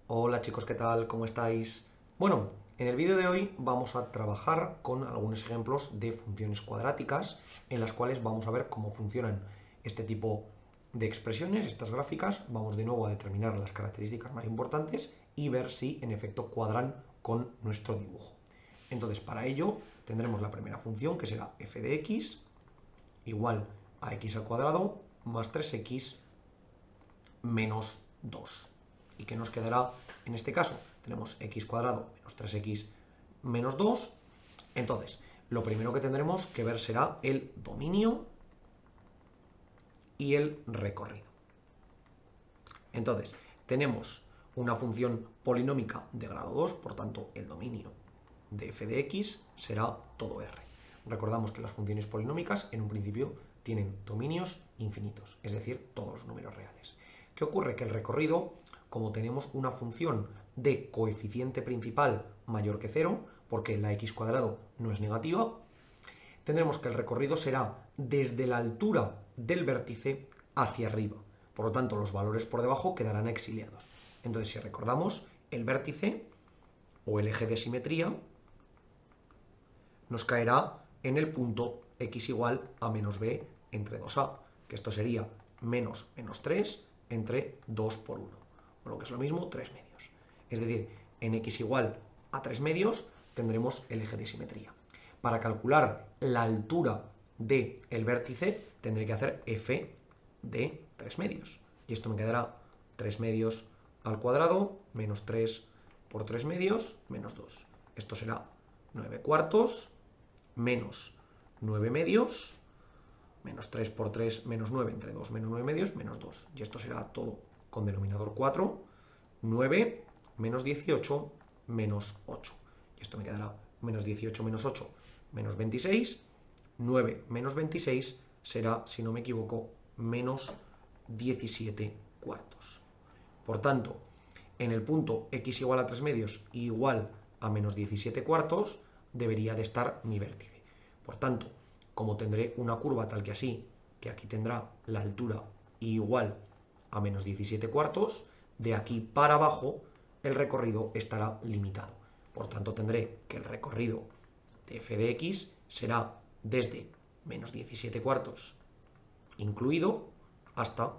Hola chicos, ¿qué tal? ¿Cómo estáis? Bueno, en el vídeo de hoy vamos a trabajar con algunos ejemplos de funciones cuadráticas en las cuales vamos a ver cómo funcionan este tipo de expresiones, estas gráficas. Vamos de nuevo a determinar las características más importantes y ver si en efecto cuadran con nuestro dibujo. Entonces, para ello tendremos la primera función que será f de x igual a x al cuadrado más 3x menos 2. ¿Y qué nos quedará en este caso? Tenemos x cuadrado menos 3x menos 2. Entonces, lo primero que tendremos que ver será el dominio y el recorrido. Entonces, tenemos una función polinómica de grado 2, por tanto, el dominio de f de x será todo R. Recordamos que las funciones polinómicas en un principio tienen dominios infinitos, es decir, todos los números reales. ¿Qué ocurre? Que el recorrido, como tenemos una función de coeficiente principal mayor que 0, porque la x cuadrado no es negativa, tendremos que el recorrido será desde la altura del vértice hacia arriba. Por lo tanto, los valores por debajo quedarán exiliados. Entonces, si recordamos, el vértice o el eje de simetría nos caerá en el punto x igual a menos b entre 2a, que esto sería menos 3 entre 2 por 1, o lo que es lo mismo, 3 medios. Es decir, en x igual a 3 medios tendremos el eje de simetría. Para calcular la altura del vértice tendré que hacer f de 3 medios. Y esto me quedará 3 medios al cuadrado menos 3 por 3 medios menos 2. Esto será 9 cuartos menos 9 medios, menos 3 por 3 menos 9 entre 2 menos 9 medios, menos 2. Y esto será todo con denominador 4, 9 menos 18 menos 8. Y esto me quedará menos 18 menos 8 menos 26. 9 menos 26 será, si no me equivoco, menos 17 cuartos. Por tanto, en el punto x igual a 3 medios igual a menos 17 cuartos, debería de estar mi vértice. Por tanto, como tendré una curva tal que así, que aquí tendrá la altura igual a menos 17 cuartos, de aquí para abajo el recorrido estará limitado. Por tanto, tendré que el recorrido de f de x será desde menos 17 cuartos incluido hasta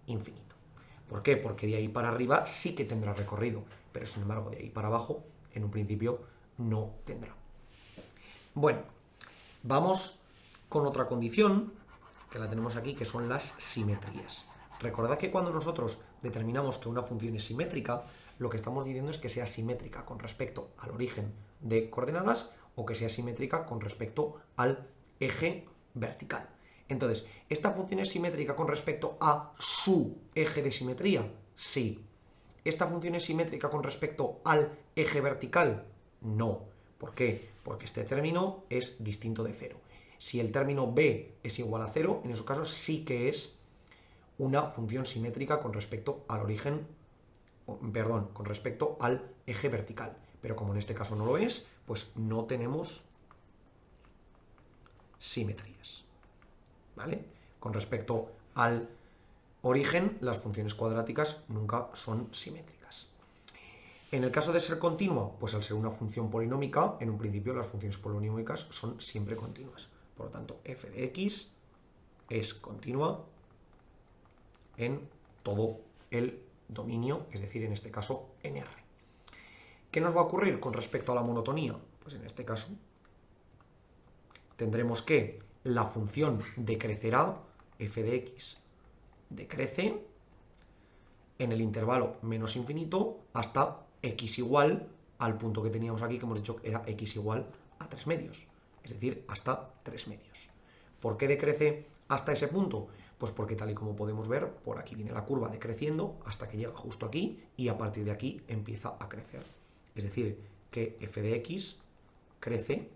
infinito. ¿Por qué? Porque de ahí para arriba sí que tendrá recorrido, pero sin embargo de ahí para abajo en un principio no tendrá. Bueno, vamos con otra condición que la tenemos aquí, que son las simetrías. Recordad que cuando nosotros determinamos que una función es simétrica, lo que estamos diciendo es que sea simétrica con respecto al origen de coordenadas o que sea simétrica con respecto al eje vertical. Entonces, ¿esta función es simétrica con respecto a su eje de simetría? Sí. ¿Esta función es simétrica con respecto al eje vertical? No. ¿Por qué? Porque este término es distinto de 0. Si el término b es igual a 0, en esos casos sí que es una función simétrica con respecto al origen, perdón, con respecto al eje vertical. Pero como en este caso no lo es, pues no tenemos simetrías. ¿Vale? Con respecto al origen, las funciones cuadráticas nunca son simétricas. En el caso de ser continua, pues al ser una función polinómica, en un principio las funciones polinómicas son siempre continuas. Por lo tanto, f de x es continua en todo el dominio, es decir, en este caso en R. ¿Qué nos va a ocurrir con respecto a la monotonía? Pues en este caso tendremos que la función decrecerá, f de x decrece en el intervalo menos infinito hasta x igual al punto que teníamos aquí, que hemos dicho que era x igual a 3 medios, es decir, hasta 3 medios. ¿Por qué decrece hasta ese punto? Pues porque tal y como podemos ver, por aquí viene la curva decreciendo hasta que llega justo aquí y a partir de aquí empieza a crecer. Es decir, que f de x crece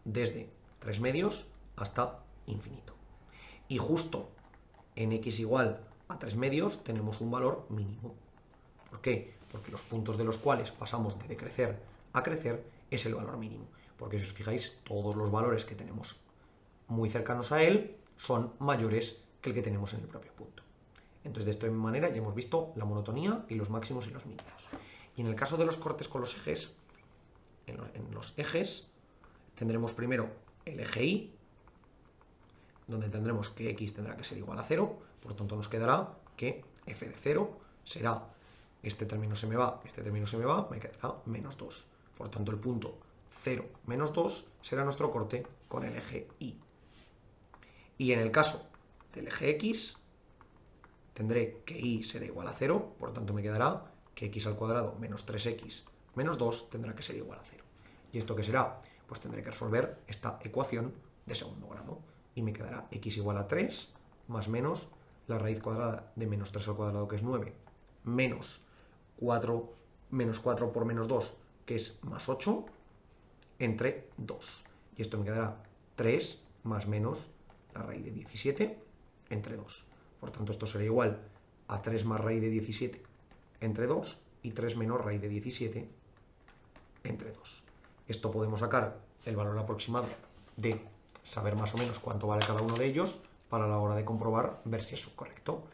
desde 3 medios hasta infinito. Y justo en x igual a 3 medios tenemos un valor mínimo. ¿Por qué? Porque los puntos de los cuales pasamos de decrecer a crecer es el valor mínimo. Porque si os fijáis, todos los valores que tenemos muy cercanos a él son mayores que el que tenemos en el propio punto. Entonces, de esta manera ya hemos visto la monotonía y los máximos y los mínimos. Y en el caso de los cortes con los ejes, en los ejes tendremos primero el eje Y, donde tendremos que x tendrá que ser igual a 0, por lo tanto nos quedará que f de 0 será, este término se me va, este término se me va, me quedará menos 2. Por tanto, el punto 0, menos 2 será nuestro corte con el eje Y. Y en el caso del eje X, tendré que Y será igual a 0, por tanto me quedará que x al cuadrado menos 3x menos 2 tendrá que ser igual a 0. ¿Y esto qué será? Pues tendré que resolver esta ecuación de segundo grado. Y me quedará x igual a 3 más menos la raíz cuadrada de menos 3 al cuadrado, que es 9, menos 4 por menos 2, que es más 8, entre 2. Y esto me quedará 3 más menos la raíz de 17 entre 2. Por tanto, esto será igual a 3 más raíz de 17 entre 2 y 3 menos raíz de 17 entre 2. Esto podemos sacar el valor aproximado de saber más o menos cuánto vale cada uno de ellos para la hora de comprobar, ver si es correcto.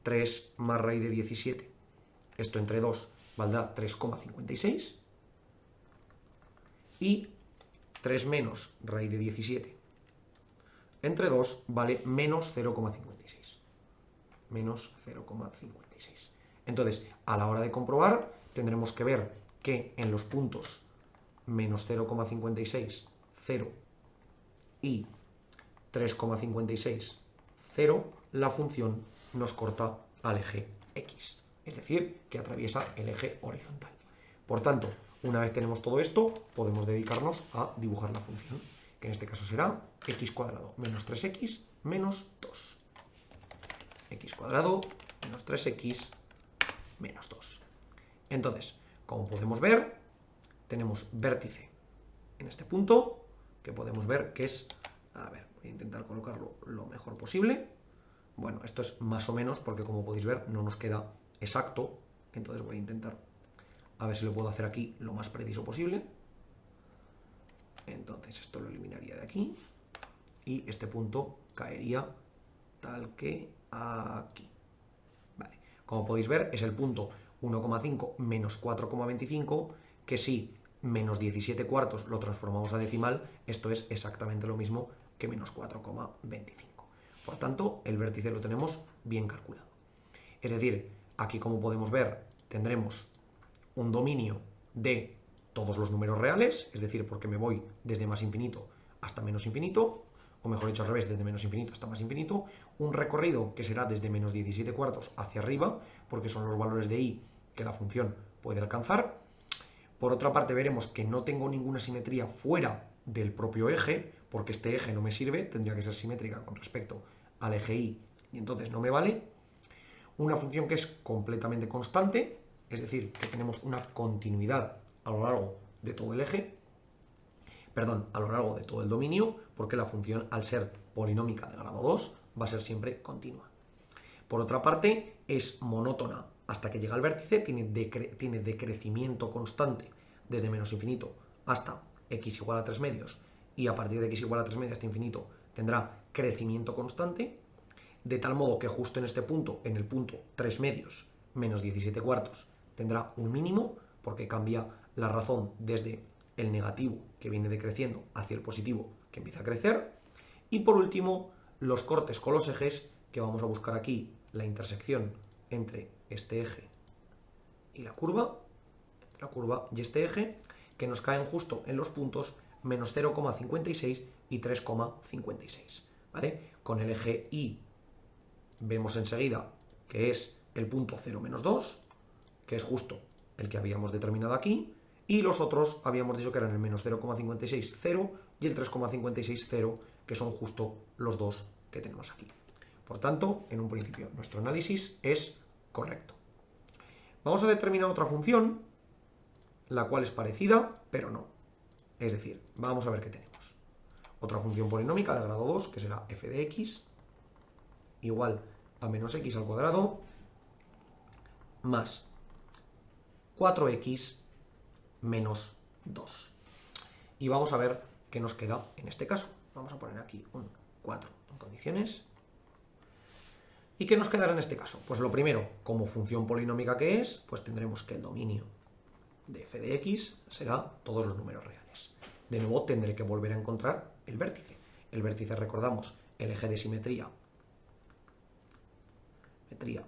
3 más raíz de 17, esto entre 2 valdrá 3,56 y 3 menos raíz de 17 entre 2 vale menos 0,56. Menos 0,56. Entonces, a la hora de comprobar, tendremos que ver que en los puntos menos 0,56, 0 y 3,56, 0, la función nos corta al eje X. Es decir, que atraviesa el eje horizontal. Por tanto, una vez tenemos todo esto, podemos dedicarnos a dibujar la función, que en este caso será x cuadrado menos 3x menos 2. X cuadrado menos 3x menos 2. Entonces, como podemos ver, tenemos vértice en este punto, que podemos ver que es, a ver, voy a intentar colocarlo lo mejor posible. Bueno, esto es más o menos, porque como podéis ver, no nos queda exacto, entonces voy a intentar a ver si lo puedo hacer aquí lo más preciso posible. Entonces esto lo eliminaría de aquí, y este punto caería tal que aquí. Vale. Como podéis ver, es el punto 1,5 menos 4,25, que si menos 17 cuartos lo transformamos a decimal, esto es exactamente lo mismo que menos 4,25. Por tanto, el vértice lo tenemos bien calculado. Es decir, aquí como podemos ver, tendremos un dominio de todos los números reales, es decir, porque me voy desde más infinito hasta menos infinito, o mejor dicho al revés, desde menos infinito hasta más infinito, un recorrido que será desde menos 17 cuartos hacia arriba, porque son los valores de y que la función puede alcanzar. Por otra parte, veremos que no tengo ninguna simetría fuera del propio eje, porque este eje no me sirve, tendría que ser simétrica con respecto al eje y entonces no me vale. Una función que es completamente constante, es decir, que tenemos una continuidad a lo largo de todo el eje, perdón, a lo largo de todo el dominio, porque la función, al ser polinómica de grado 2, va a ser siempre continua. Por otra parte, es monótona hasta que llega al vértice, tiene decrecimiento constante desde menos infinito hasta x igual a 3 medios, y a partir de x igual a 3 medios hasta infinito tendrá crecimiento constante, de tal modo que justo en este punto, en el punto 3 medios menos 17 cuartos, tendrá un mínimo, porque cambia la razón desde el negativo, que viene decreciendo, hacia el positivo, que empieza a crecer. Y por último, los cortes con los ejes, que vamos a buscar aquí la intersección entre este eje y la curva y este eje, que nos caen justo en los puntos menos 0,56 y 3,56. ¿Vale? Con el eje Y vemos enseguida que es el punto 0 menos 2, que es justo el que habíamos determinado aquí, y los otros habíamos dicho que eran el menos 0,56, 0 y el 3,56, 0, que son justo los dos que tenemos aquí. Por tanto, en un principio, nuestro análisis es correcto. Vamos a determinar otra función, la cual es parecida, pero no. Es decir, vamos a ver qué tenemos. Otra función polinómica de grado 2, que será f de x, igual a menos x al cuadrado, más 4x menos 2. Y vamos a ver qué nos queda en este caso. Vamos a poner aquí un 4 en condiciones. ¿Y qué nos quedará en este caso? Pues lo primero, como función polinómica que es, pues tendremos que el dominio de f de x será todos los números reales. De nuevo tendré que volver a encontrar el vértice. El vértice, recordamos, el eje de simetría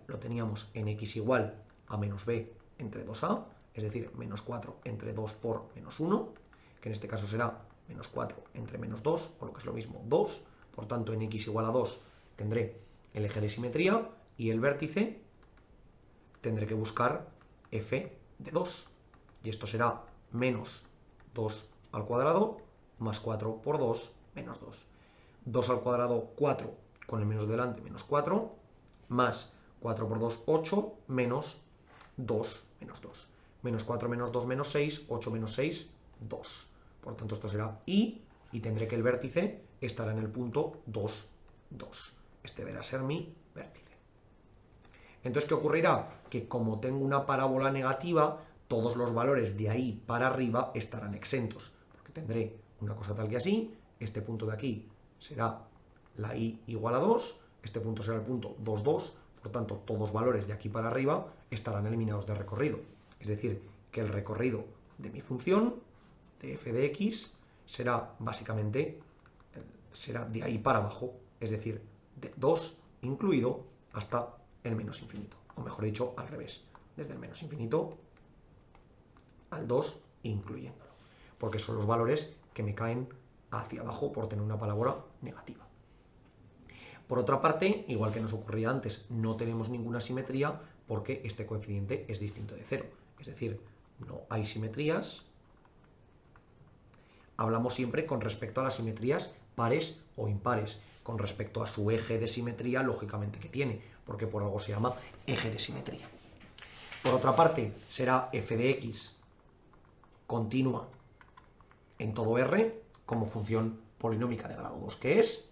lo teníamos en x igual a menos b entre 2a, es decir, menos 4 entre 2 por menos 1, que en este caso será menos 4 entre menos 2, o lo que es lo mismo, 2. Por tanto, en x igual a 2 tendré el eje de simetría y el vértice tendré que buscar f de 2. Y esto será menos 2 al cuadrado más 4 por 2 menos 2. 2 al cuadrado 4 con el menos delante menos 4 más 4 por 2 8 menos 2 menos 2. Menos 4 menos 2 menos 6, 8 menos 6, 2. Por tanto esto será y tendré que el vértice estará en el punto 2, 2. Este deberá ser mi vértice. Entonces, ¿qué ocurrirá? Que como tengo una parábola negativa, todos los valores de ahí para arriba estarán exentos, porque tendré una cosa tal que así, este punto de aquí será la y igual a 2, este punto será el punto 2, 2, por tanto, todos los valores de aquí para arriba estarán eliminados de recorrido. Es decir, que el recorrido de mi función, de f de x, será básicamente será de ahí para abajo, es decir, de 2 incluido hasta el menos infinito, o mejor dicho, al revés, desde el menos infinito al 2 incluyéndolo, porque son los valores que me caen hacia abajo por tener una parábola negativa. Por otra parte, igual que nos ocurría antes, no tenemos ninguna simetría porque este coeficiente es distinto de 0, es decir, no hay simetrías. Hablamos siempre con respecto a las simetrías pares o impares, con respecto a su eje de simetría, lógicamente que tiene, porque por algo se llama eje de simetría. Por otra parte, será f de x continua en todo R, como función polinómica de grado 2 que es.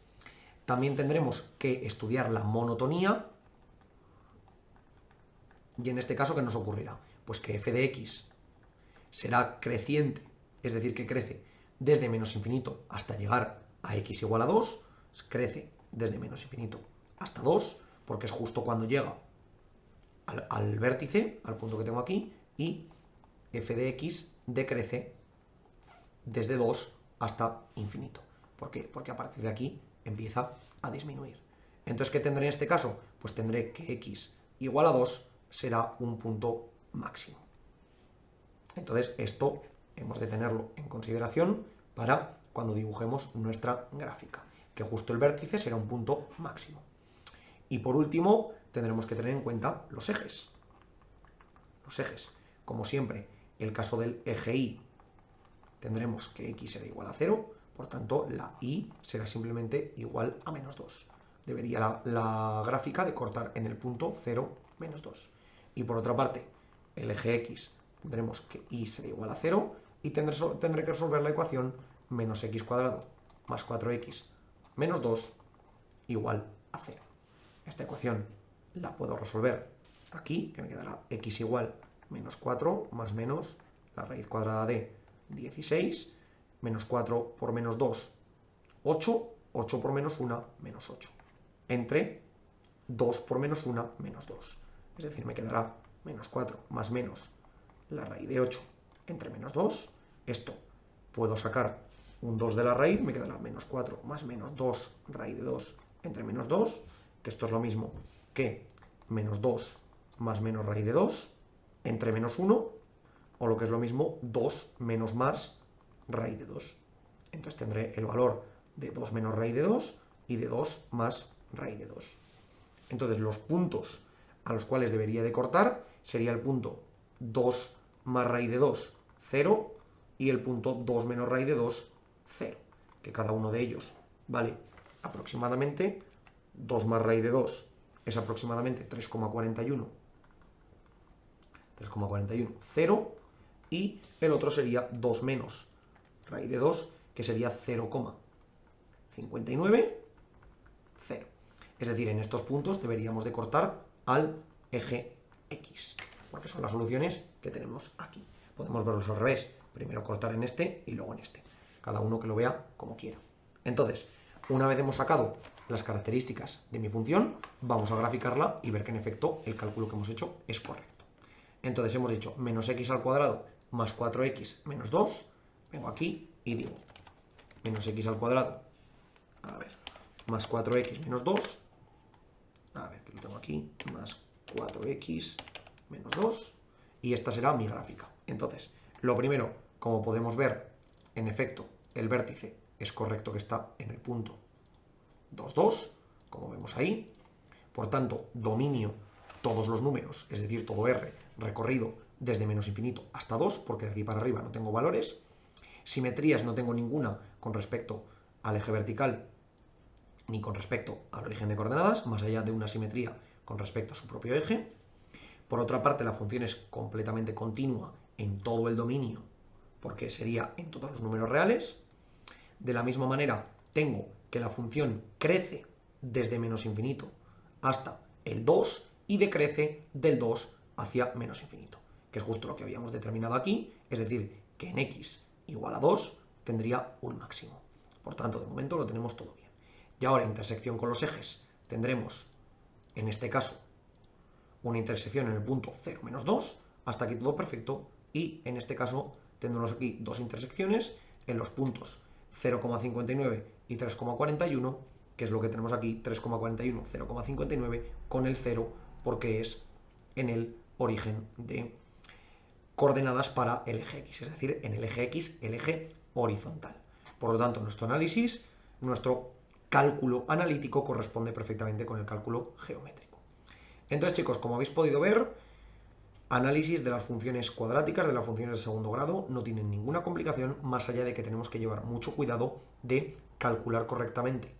También tendremos que estudiar la monotonía, y en este caso, ¿qué nos ocurrirá? Pues que f de x será creciente, es decir, que crece desde menos infinito hasta llegar a x igual a 2, crece desde menos infinito hasta 2, porque es justo cuando llega al vértice, al punto que tengo aquí, y f de x decrece desde 2 hasta infinito. ¿Por qué? Porque a partir de aquí empieza a disminuir. Entonces, ¿qué tendré en este caso? Pues tendré que x igual a 2 será un punto máximo. Entonces, esto hemos de tenerlo en consideración para cuando dibujemos nuestra gráfica, que justo el vértice será un punto máximo. Y por último, tendremos que tener en cuenta los ejes. Los ejes, como siempre, el caso del eje y, tendremos que x será igual a 0, por tanto, la y será simplemente igual a menos 2. Debería la gráfica de cortar en el punto 0, menos 2. Y por otra parte, el eje x, tendremos que y será igual a 0 y tendré que resolver la ecuación menos x cuadrado más 4x menos 2 igual a 0. Esta ecuación la puedo resolver aquí, que me quedará x igual menos 4 más menos la raíz cuadrada de 16, menos 4 por menos 2, 8, 8 por menos 1, menos 8, entre 2 por menos 1, menos 2. Es decir, me quedará menos 4 más menos la raíz de 8 entre menos 2. Esto puedo sacar un 2 de la raíz, me quedará menos 4 más menos 2 raíz de 2 entre menos 2, que esto es lo mismo que menos 2 más menos raíz de 2 entre menos 1, o lo que es lo mismo, 2 menos más raíz de 2. Entonces tendré el valor de 2 menos raíz de 2 y de 2 más raíz de 2. Entonces los puntos a los cuales debería de cortar sería el punto 2 más raíz de 2, 0, y el punto 2 menos raíz de 2, 0, que cada uno de ellos vale aproximadamente 2 más raíz de 2 es aproximadamente 3,41, 0, y el otro sería 2 menos raíz de 2, que sería 0,59, 0. Es decir, en estos puntos deberíamos de cortar al eje x, porque son las soluciones que tenemos aquí. Podemos verlos al revés, primero cortar en este y luego en este, cada uno que lo vea como quiera. Entonces, una vez hemos sacado las características de mi función, vamos a graficarla y ver que en efecto el cálculo que hemos hecho es correcto. Entonces hemos dicho menos x al cuadrado más 4x menos 2. Vengo aquí y digo menos x al cuadrado, a ver, más 4x menos 2. A ver, que lo tengo aquí, más 4x menos 2. Y esta será mi gráfica. Entonces, lo primero, como podemos ver, en efecto, el vértice es correcto que está en el punto 2, 2, como vemos ahí. Por tanto, dominio todos los números, es decir, todo R, recorrido desde menos infinito hasta 2, porque de aquí para arriba no tengo valores. Simetrías no tengo ninguna con respecto al eje vertical ni con respecto al origen de coordenadas, más allá de una simetría con respecto a su propio eje. Por otra parte, la función es completamente continua en todo el dominio, porque sería en todos los números reales. De la misma manera, tengo que la función crece desde menos infinito hasta el 2 y decrece del 2 hacia menos infinito, que es justo lo que habíamos determinado aquí, es decir, que en x igual a 2 tendría un máximo. Por tanto, de momento lo tenemos todo bien. Y ahora, intersección con los ejes, tendremos, en este caso, una intersección en el punto 0, menos 2, hasta aquí todo perfecto, y en este caso tendremos aquí dos intersecciones en los puntos 0,59 y 3,41, que es lo que tenemos aquí, 3,41, 0,59, con el 0, porque es en el origen de coordenadas para el eje X, es decir, en el eje X, el eje horizontal. Por lo tanto, nuestro análisis, nuestro cálculo analítico corresponde perfectamente con el cálculo geométrico. Entonces, chicos, como habéis podido ver, análisis de las funciones cuadráticas, de las funciones de segundo grado, no tienen ninguna complicación, más allá de que tenemos que llevar mucho cuidado de calcular correctamente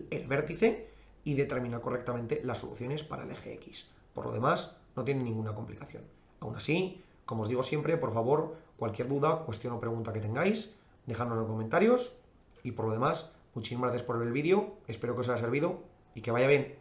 el vértice y determinar correctamente las soluciones para el eje X. Por lo demás, no tienen ninguna complicación. Aún así, como os digo siempre, por favor, cualquier duda, cuestión o pregunta que tengáis, dejadnos en los comentarios. Y por lo demás, muchísimas gracias por ver el vídeo, espero que os haya servido y que vaya bien.